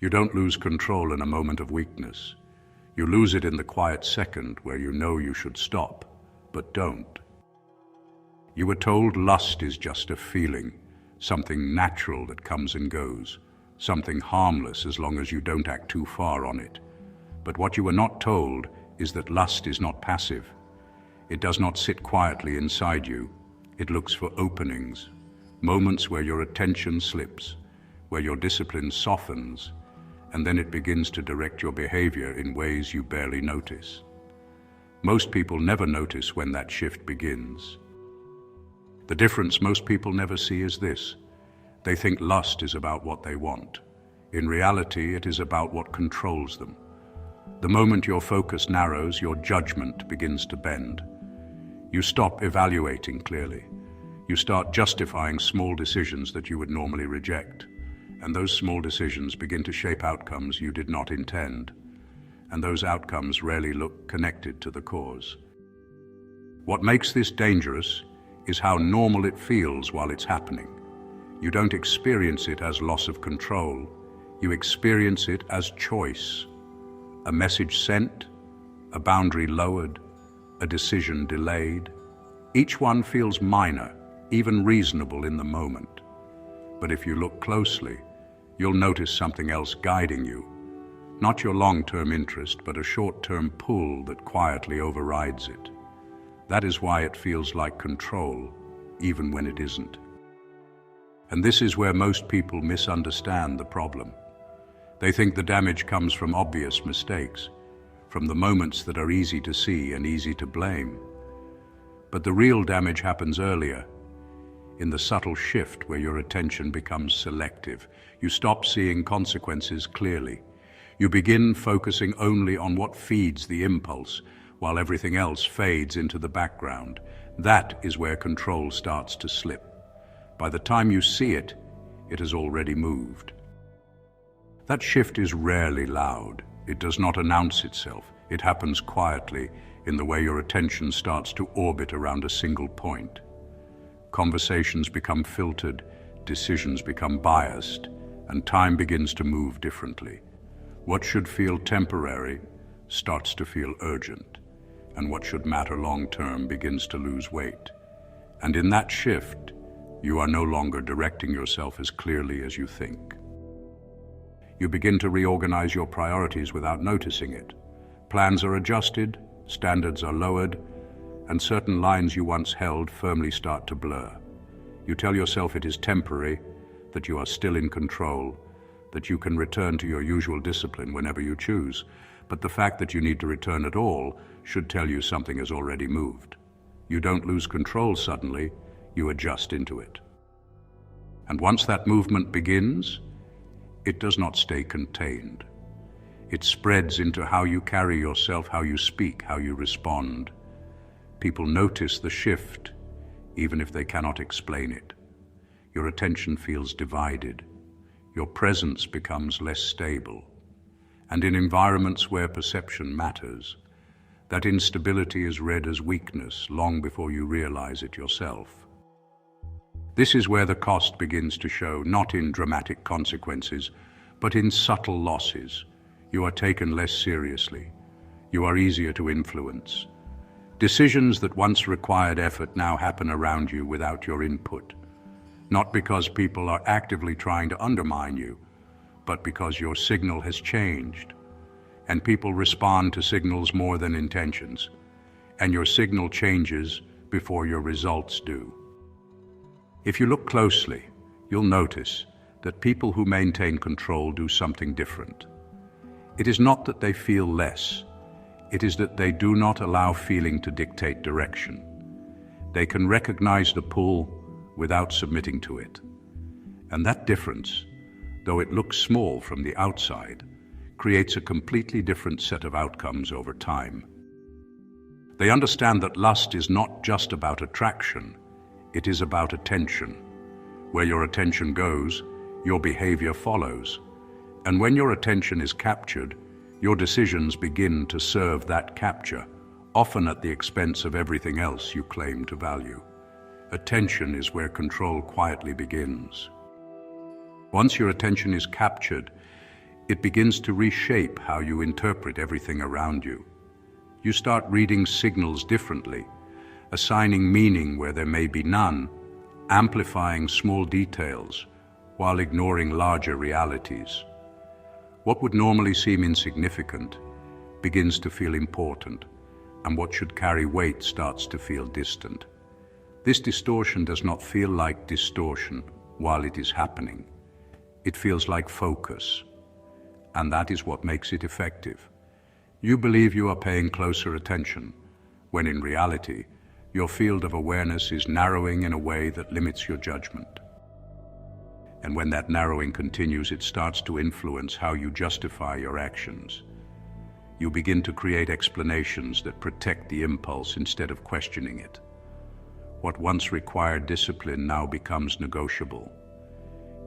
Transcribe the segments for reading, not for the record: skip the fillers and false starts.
You don't lose control in a moment of weakness. You lose it in the quiet second where you know you should stop, but don't. You were told lust is just a feeling, something natural that comes and goes, something harmless as long as you don't act too far on it. But what you were not told is that lust is not passive. It does not sit quietly inside you. It looks for openings, moments where your attention slips, where your discipline softens, and then it begins to direct your behavior in ways you barely notice. Most people never notice when that shift begins. The difference most people never see is this: they think lust is about what they want. In reality, it is about what controls them. The moment your focus narrows, your judgment begins to bend. You stop evaluating clearly. You start justifying small decisions that you would normally reject. And those small decisions begin to shape outcomes you did not intend. And those outcomes rarely look connected to the cause. What makes this dangerous is how normal it feels while it's happening. You don't experience it as loss of control. You experience it as choice. A message sent, a boundary lowered, a decision delayed. Each one feels minor, even reasonable in the moment. But if you look closely, you'll notice something else guiding you. Not your long-term interest, but a short-term pull that quietly overrides it. That is why it feels like control, even when it isn't. And this is where most people misunderstand the problem. They think the damage comes from obvious mistakes, from the moments that are easy to see and easy to blame. But the real damage happens earlier, in the subtle shift where your attention becomes selective. You stop seeing consequences clearly. You begin focusing only on what feeds the impulse, while everything else fades into the background. That is where control starts to slip. By the time you see it, it has already moved. That shift is rarely loud. It does not announce itself. It happens quietly in the way your attention starts to orbit around a single point. Conversations become filtered, decisions become biased, and time begins to move differently. What should feel temporary starts to feel urgent, and what should matter long-term begins to lose weight. And in that shift, you are no longer directing yourself as clearly as you think. You begin to reorganize your priorities without noticing it. Plans are adjusted, standards are lowered, and certain lines you once held firmly start to blur. You tell yourself it is temporary, that you are still in control, that you can return to your usual discipline whenever you choose. But the fact that you need to return at all should tell you something has already moved. You don't lose control suddenly, you adjust into it. And once that movement begins, it does not stay contained. It spreads into how you carry yourself, how you speak, how you respond. People notice the shift, even if they cannot explain it. Your attention feels divided. Your presence becomes less stable. And in environments where perception matters, that instability is read as weakness long before you realize it yourself. This is where the cost begins to show, not in dramatic consequences, but in subtle losses. You are taken less seriously. You are easier to influence. Decisions that once required effort now happen around you without your input. Not because people are actively trying to undermine you, but because your signal has changed. And people respond to signals more than intentions. And your signal changes before your results do. If you look closely, you'll notice that people who maintain control do something different. It is not that they feel less. It is that they do not allow feeling to dictate direction. They can recognize the pull without submitting to it. And that difference, though it looks small from the outside, creates a completely different set of outcomes over time. They understand that lust is not just about attraction, it is about attention. Where your attention goes, your behavior follows. And when your attention is captured, your decisions begin to serve that capture, often at the expense of everything else you claim to value. Attention is where control quietly begins. Once your attention is captured, It begins to reshape how you interpret everything around you. You start reading signals differently, assigning meaning where there may be none, amplifying small details while ignoring larger realities. What would normally seem insignificant begins to feel important, and what should carry weight starts to feel distant. This distortion does not feel like distortion while it is happening. It feels like focus, and that is what makes it effective. You believe you are paying closer attention, when in reality, your field of awareness is narrowing in a way that limits your judgment. And when that narrowing continues, it starts to influence how you justify your actions. You begin to create explanations that protect the impulse instead of questioning it. What once required discipline now becomes negotiable.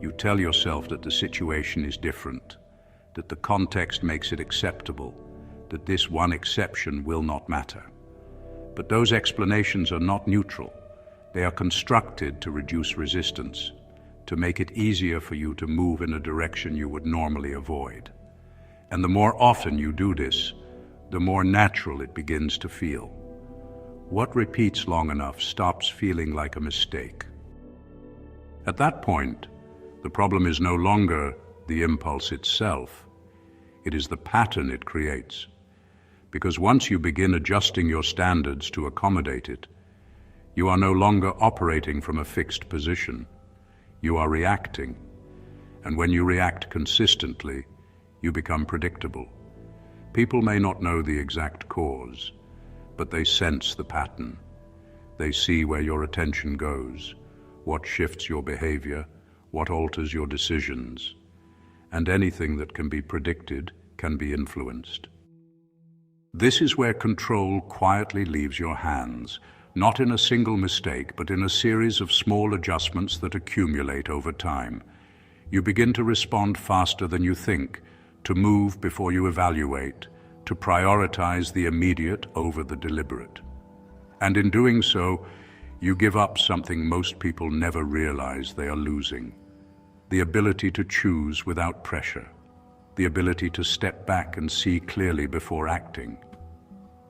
You tell yourself that the situation is different, that the context makes it acceptable, that this one exception will not matter. But those explanations are not neutral. They are constructed to reduce resistance, to make it easier for you to move in a direction you would normally avoid. And the more often you do this, the more natural it begins to feel. What repeats long enough stops feeling like a mistake. At that point, the problem is no longer the impulse itself. It is the pattern it creates. Because once you begin adjusting your standards to accommodate it, you are no longer operating from a fixed position. You are reacting. And when you react consistently, you become predictable. People may not know the exact cause, but they sense the pattern. They see where your attention goes, what shifts your behavior, what alters your decisions. And anything that can be predicted can be influenced. This is where control quietly leaves your hands, not in a single mistake, but in a series of small adjustments that accumulate over time. You begin to respond faster than you think, to move before you evaluate, to prioritize the immediate over the deliberate. And in doing so, you give up something most people never realize they are losing: the ability to choose without pressure, the ability to step back and see clearly before acting.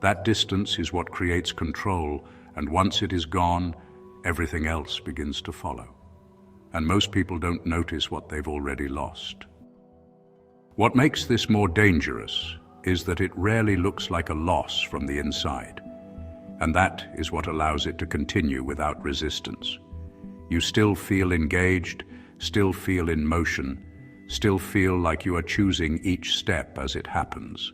That distance is what creates control, and once it is gone, everything else begins to follow. And most people don't notice what they've already lost. What makes this more dangerous is that it rarely looks like a loss from the inside, and that is what allows it to continue without resistance. You still feel engaged, still feel in motion, still feel like you are choosing each step as it happens.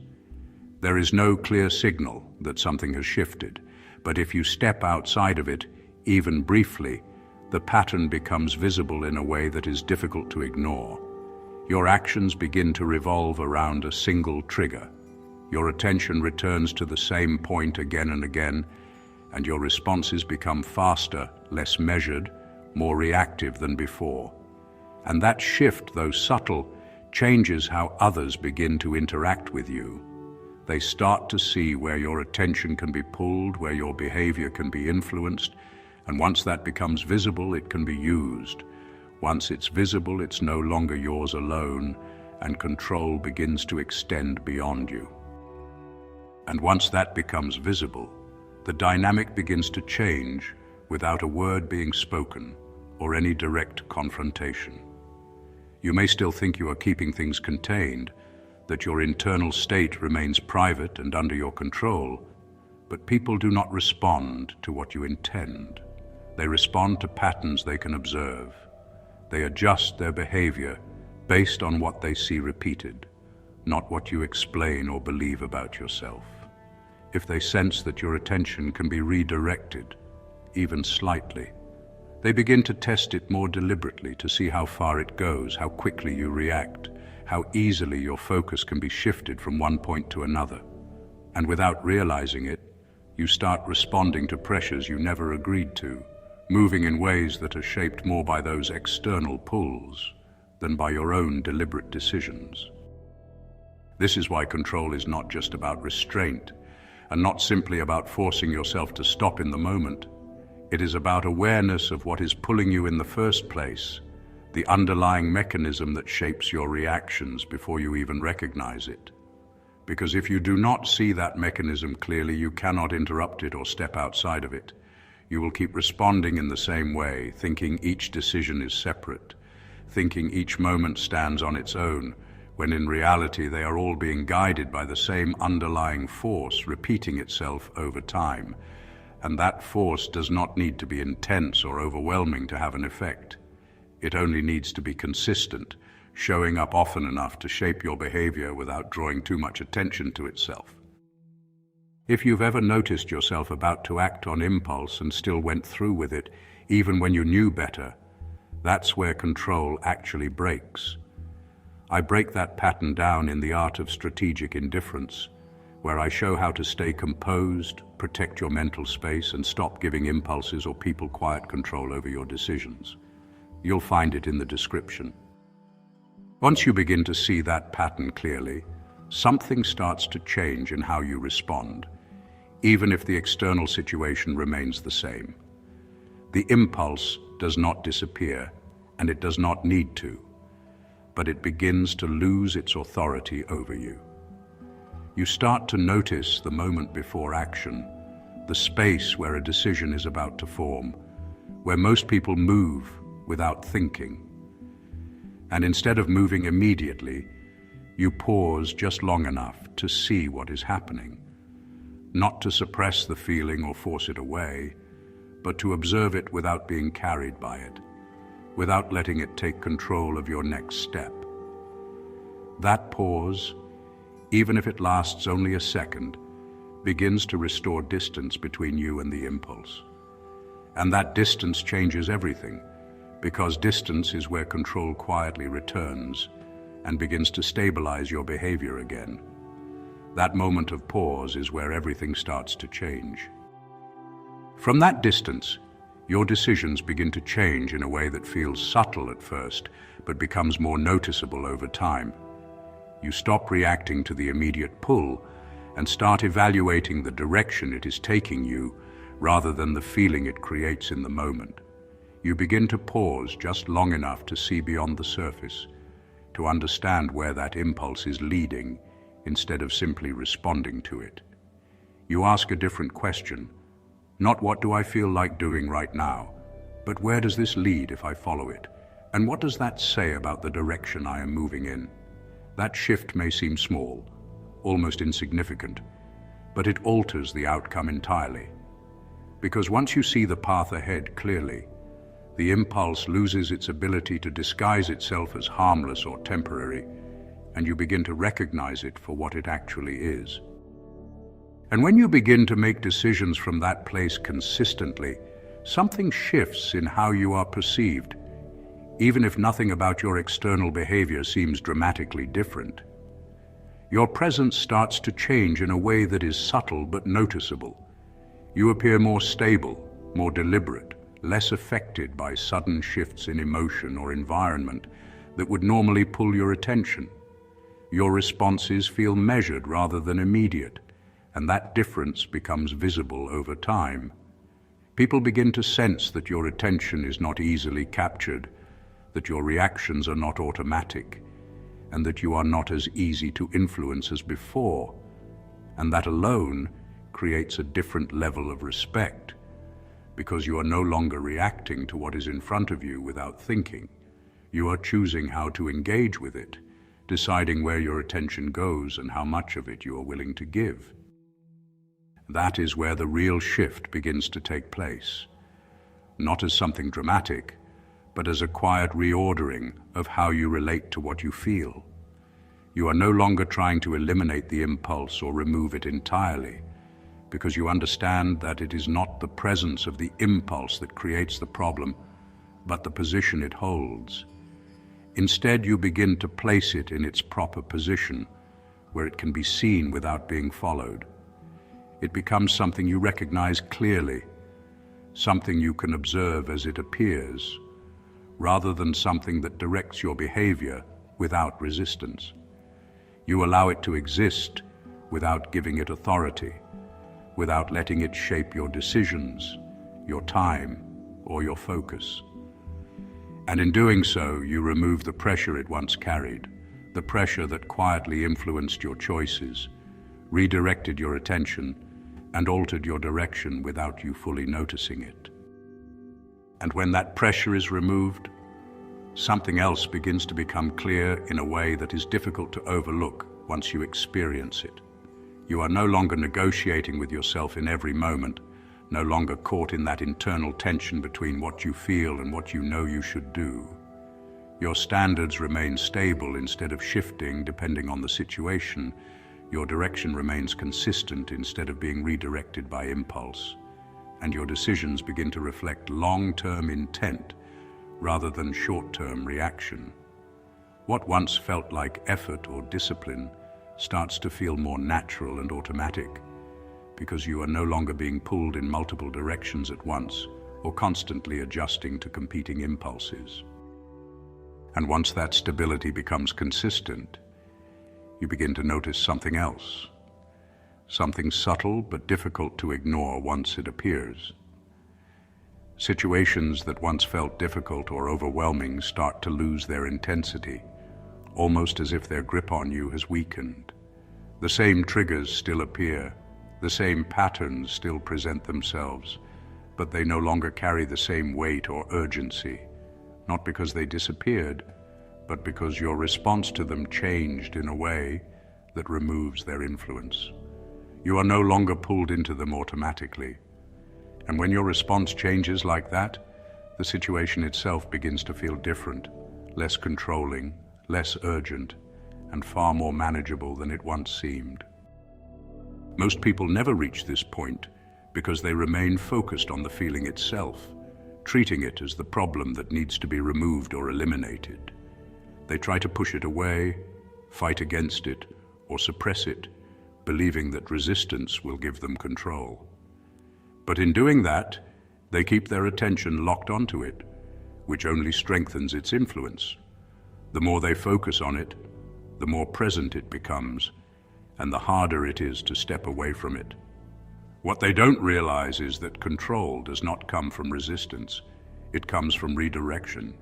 There is no clear signal that something has shifted, but if you step outside of it, even briefly, the pattern becomes visible in a way that is difficult to ignore. Your actions begin to revolve around a single trigger. Your attention returns to the same point again and again, and your responses become faster, less measured, more reactive than before. And that shift, though subtle, changes how others begin to interact with you. They start to see where your attention can be pulled, where your behavior can be influenced, and once that becomes visible, it can be used. Once it's visible, it's no longer yours alone, and control begins to extend beyond you. And once that becomes visible, the dynamic begins to change without a word being spoken or any direct confrontation. You may still think you are keeping things contained, that your internal state remains private and under your control, but people do not respond to what you intend. They respond to patterns they can observe. They adjust their behavior based on what they see repeated, not what you explain or believe about yourself. If they sense that your attention can be redirected, even slightly, they begin to test it more deliberately to see how far it goes, how quickly you react, how easily your focus can be shifted from one point to another. And without realizing it, you start responding to pressures you never agreed to, moving in ways that are shaped more by those external pulls than by your own deliberate decisions. This is why control is not just about restraint, and not simply about forcing yourself to stop in the moment. It is about awareness of what is pulling you in the first place, the underlying mechanism that shapes your reactions before you even recognize it. Because if you do not see that mechanism clearly, you cannot interrupt it or step outside of it. You will keep responding in the same way, thinking each decision is separate, thinking each moment stands on its own, when in reality they are all being guided by the same underlying force repeating itself over time. And that force does not need to be intense or overwhelming to have an effect. It only needs to be consistent, showing up often enough to shape your behavior without drawing too much attention to itself. If you've ever noticed yourself about to act on impulse and still went through with it, even when you knew better, that's where control actually breaks. I break that pattern down in The Art of Strategic Indifference, where I show how to stay composed, protect your mental space, and stop giving impulses or people quiet control over your decisions. You'll find it in the description. Once you begin to see that pattern clearly, something starts to change in how you respond, even if the external situation remains the same. The impulse does not disappear, and it does not need to, but it begins to lose its authority over you. You start to notice the moment before action, the space where a decision is about to form, where most people move without thinking. And instead of moving immediately, you pause just long enough to see what is happening, not to suppress the feeling or force it away, but to observe it without being carried by it, without letting it take control of your next step. That pause, even if it lasts only a second, begins to restore distance between you and the impulse. And that distance changes everything, because distance is where control quietly returns and begins to stabilize your behavior again. That moment of pause is where everything starts to change. From that distance, your decisions begin to change in a way that feels subtle at first, but becomes more noticeable over time. You stop reacting to the immediate pull and start evaluating the direction it is taking you rather than the feeling it creates in the moment. You begin to pause just long enough to see beyond the surface, to understand where that impulse is leading instead of simply responding to it. You ask a different question, not what do I feel like doing right now, but where does this lead if I follow it? And what does that say about the direction I am moving in? That shift may seem small, almost insignificant, but it alters the outcome entirely. Because once you see the path ahead clearly, the impulse loses its ability to disguise itself as harmless or temporary, and you begin to recognize it for what it actually is. And when you begin to make decisions from that place consistently, something shifts in how you are perceived, even if nothing about your external behavior seems dramatically different. Your presence starts to change in a way that is subtle but noticeable. You appear more stable, more deliberate, less affected by sudden shifts in emotion or environment that would normally pull your attention. Your responses feel measured rather than immediate, and that difference becomes visible over time. People begin to sense that your attention is not easily captured, that your reactions are not automatic, and that you are not as easy to influence as before. And that alone creates a different level of respect, because you are no longer reacting to what is in front of you without thinking. You are choosing how to engage with it, deciding where your attention goes and how much of it you are willing to give. That is where the real shift begins to take place, not as something dramatic, but as a quiet reordering of how you relate to what you feel. You are no longer trying to eliminate the impulse or remove it entirely, because you understand that it is not the presence of the impulse that creates the problem, but the position it holds. Instead, you begin to place it in its proper position, where it can be seen without being followed. It becomes something you recognize clearly, something you can observe as it appears, rather than something that directs your behavior without resistance. You allow it to exist without giving it authority, without letting it shape your decisions, your time, or your focus. And in doing so, you remove the pressure it once carried, the pressure that quietly influenced your choices, redirected your attention, and altered your direction without you fully noticing it. And when that pressure is removed, something else begins to become clear in a way that is difficult to overlook once you experience it. You are no longer negotiating with yourself in every moment, no longer caught in that internal tension between what you feel and what you know you should do. Your standards remain stable instead of shifting depending on the situation. Your direction remains consistent instead of being redirected by impulse. And your decisions begin to reflect long-term intent rather than short-term reaction. What once felt like effort or discipline starts to feel more natural and automatic, because you are no longer being pulled in multiple directions at once or constantly adjusting to competing impulses. And once that stability becomes consistent, you begin to notice something else, something subtle but difficult to ignore once it appears. Situations that once felt difficult or overwhelming start to lose their intensity, almost as if their grip on you has weakened. The same triggers still appear, the same patterns still present themselves, but they no longer carry the same weight or urgency, not because they disappeared, but because your response to them changed in a way that removes their influence. You are no longer pulled into them automatically. And when your response changes like that, the situation itself begins to feel different, less controlling, less urgent, and far more manageable than it once seemed. Most people never reach this point because they remain focused on the feeling itself, treating it as the problem that needs to be removed or eliminated. They try to push it away, fight against it, or suppress it, believing that resistance will give them control. But in doing that, they keep their attention locked onto it, which only strengthens its influence. The more they focus on it, the more present it becomes, and the harder it is to step away from it. What they don't realize is that control does not come from resistance. It comes from redirection,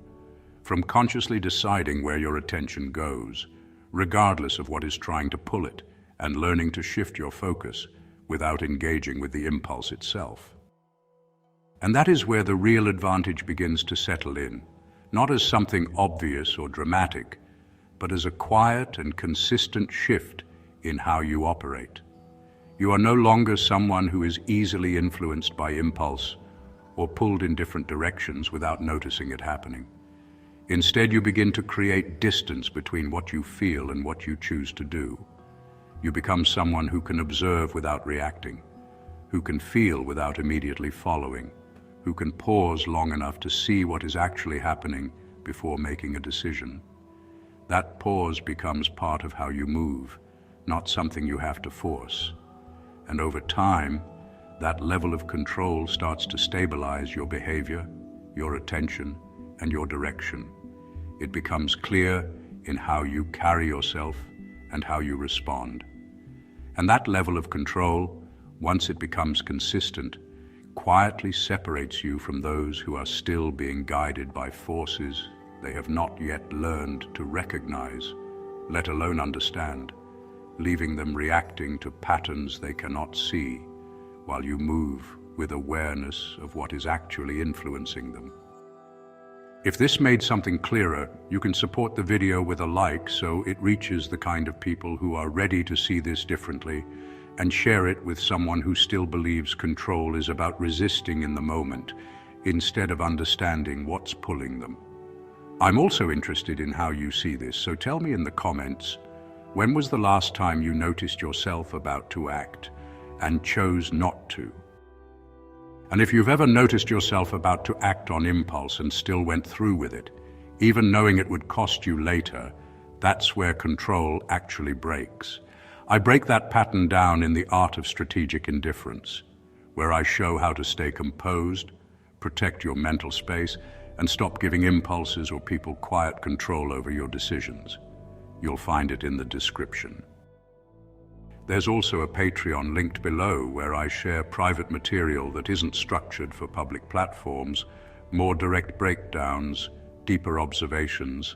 from consciously deciding where your attention goes, regardless of what is trying to pull it, and learning to shift your focus without engaging with the impulse itself. And that is where the real advantage begins to settle in, not as something obvious or dramatic, but as a quiet and consistent shift in how you operate. You are no longer someone who is easily influenced by impulse or pulled in different directions without noticing it happening. Instead, you begin to create distance between what you feel and what you choose to do. You become someone who can observe without reacting, who can feel without immediately following, who can pause long enough to see what is actually happening before making a decision. That pause becomes part of how you move, not something you have to force. And over time, that level of control starts to stabilize your behavior, your attention, and your direction. It becomes clear in how you carry yourself and how you respond. And that level of control, once it becomes consistent, quietly separates you from those who are still being guided by forces they have not yet learned to recognize, let alone understand, leaving them reacting to patterns they cannot see, while you move with awareness of what is actually influencing them. If this made something clearer, you can support the video with a like so it reaches the kind of people who are ready to see this differently, and share it with someone who still believes control is about resisting in the moment, instead of understanding what's pulling them. I'm also interested in how you see this, so tell me in the comments, when was the last time you noticed yourself about to act and chose not to? And if you've ever noticed yourself about to act on impulse and still went through with it, even knowing it would cost you later, that's where control actually breaks. I break that pattern down in The Art of Strategic Indifference, where I show how to stay composed, protect your mental space, and stop giving impulses or people quiet control over your decisions. You'll find it in the description. There's also a Patreon linked below where I share private material that isn't structured for public platforms, more direct breakdowns, deeper observations,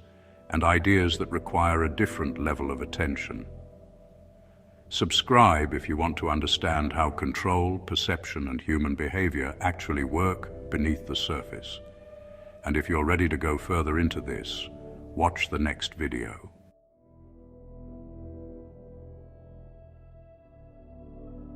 and ideas that require a different level of attention. Subscribe if you want to understand how control, perception, and human behavior actually work beneath the surface. And if you're ready to go further into this, watch the next video.